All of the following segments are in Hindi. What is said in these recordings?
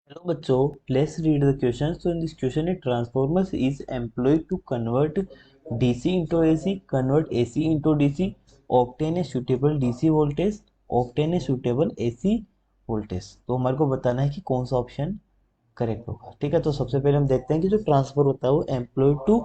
Hello बच्चों, let's read the question. So in this question, a transformer is employed to convert DC into AC, convert AC into DC, obtain a suitable DC voltage, obtain a suitable AC voltage. तो हमारे को बताना है कि कौन सा ऑप्शन करेक्ट होगा। ठीक है, तो सबसे पहले हम देखते हैं कि जो ट्रांसफर होता है वो एम्प्लॉयड टू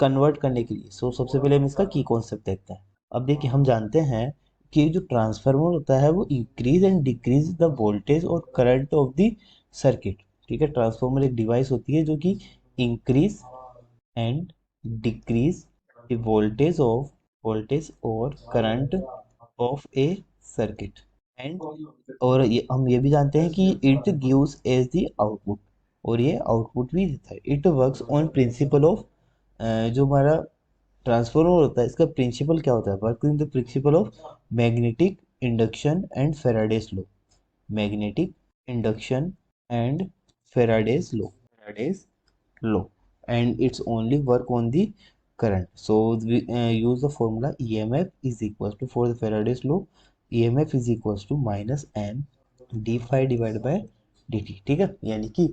कन्वर्ट करने के लिए। सो सबसे पहले हम इसका की कॉन्सेप्ट देखते हैं। अब देखिए, हम जानते हैं कि जो ट्रांसफार्मर होता है वो increase and decrease the voltage और करंट ऑफ द सर्किट। ठीक है, ट्रांसफार्मर एक डिवाइस होती है जो कि increase and decrease the voltage और current of a circuit. And और ये हम ये भी जानते हैं कि it gives as the output, और ये आउटपुट भी देता है। It works on principle of, जो हमारा ट्रांसफार्मर होता है इसका प्रिंसिपल क्या होता है, working the principle of magnetic induction and Faraday's law. Magnetic induction and Faraday's law, and it's only work on the current. So we use the formula EMF is equals to, for the Faraday's law, EMF is equals to minus m d phi divided by dt। ठीक है, यानी कि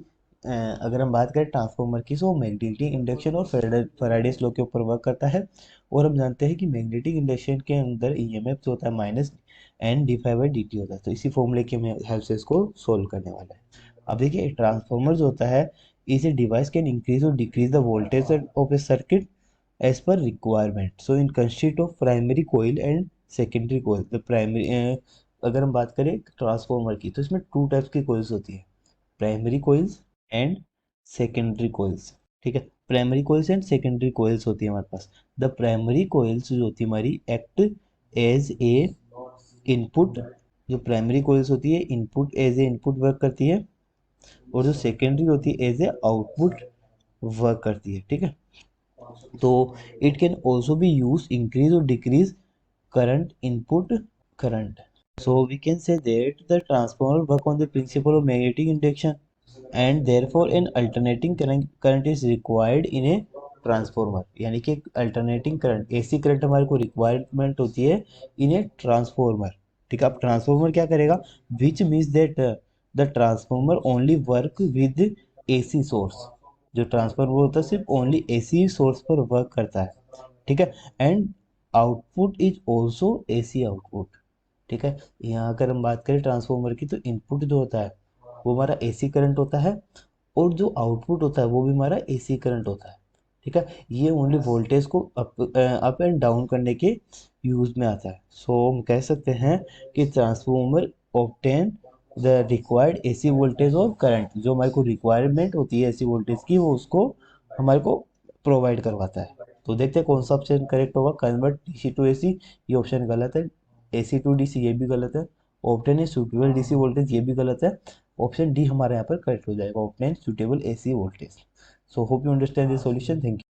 अगर हम बात करें ट्रांसफार्मर की, तो मैग्नेटिक इंडक्शन और फैराडेस लॉ के ऊपर वर्क करता है। और हम जानते हैं कि मैग्नेटिक इंडक्शन के अंदर ईएमएफ जो होता है minus N d phi by d t होता है। तो इसी फॉर्मूले की हेल्प से इसको सोल्व करने वाला है। अब देखिए, ट्रांसफार्मर जो होता है, इस डिवाइस कैन इंक्रीज और decrease the voltage of a circuit as per requirement. So in consist of primary coil and secondary coil. The primary, अगर हम बात करें ट्रांसफार्मर की, तो इसमें टू टाइप्स की कोइल्स होती है, primary coils and secondary coils. ठीक है, primary coils and secondary coils होती है हमारे पास। द प्राइमरी कोइल्स जो होती है हमारी एक्ट एज ए इनपुट। जो प्राइमरी कोइल्स होती है input, as a input work करती है, और जो सेकेंडरी होती है एज ए आउटपुट वर्क करती है। ठीक है, तो it can also be use increase और decrease current input current. So we can say that the transformer work on the principle of magnetic induction, and therefore an alternating current is required in a transformer. यानी कि अल्टरनेटिंग करंट, एसी करंट हमारे को रिक्वायरमेंट होती है इन ए ट्रांसफॉर्मर। ठीक है, अब ट्रांसफॉर्मर क्या करेगा, which means that the transformer only work with AC source. जो ट्रांसफॉर्मर होता है सिर्फ ओनली एसी सोर्स पर वर्क करता है। ठीक है, and output is also AC output. ठीक है, यहाँ अगर हम बात करें ट्रांसफॉर्मर की, तो इनपुट जो होता है वो हमारा एसी करंट होता है, और जो आउटपुट होता है वो भी हमारा एसी करंट होता है। ठीक है, ये ओनली वोल्टेज को अप एंड डाउन करने के यूज में आता है। सो हम कह सकते हैं कि transformer obtain the required AC voltage और करंट। जो हमारे को रिक्वायरमेंट होती है एसी वोल्टेज की, वो उसको हमारे को प्रोवाइड करवाता है। तो देखते हैं कौन सा ऑप्शन करेक्ट होगा। कन्वर्ट डीसी टू एसी, ये ऑप्शन गलत है। एसी टू डीसी, ये भी गलत है। Obtain a suitable DC voltage, ये भी गलत है। ऑप्शन डी हमारे यहाँ पर करेक्ट हो जाएगा, obtain suitable AC voltage. So hope you understand the solution. Thank you.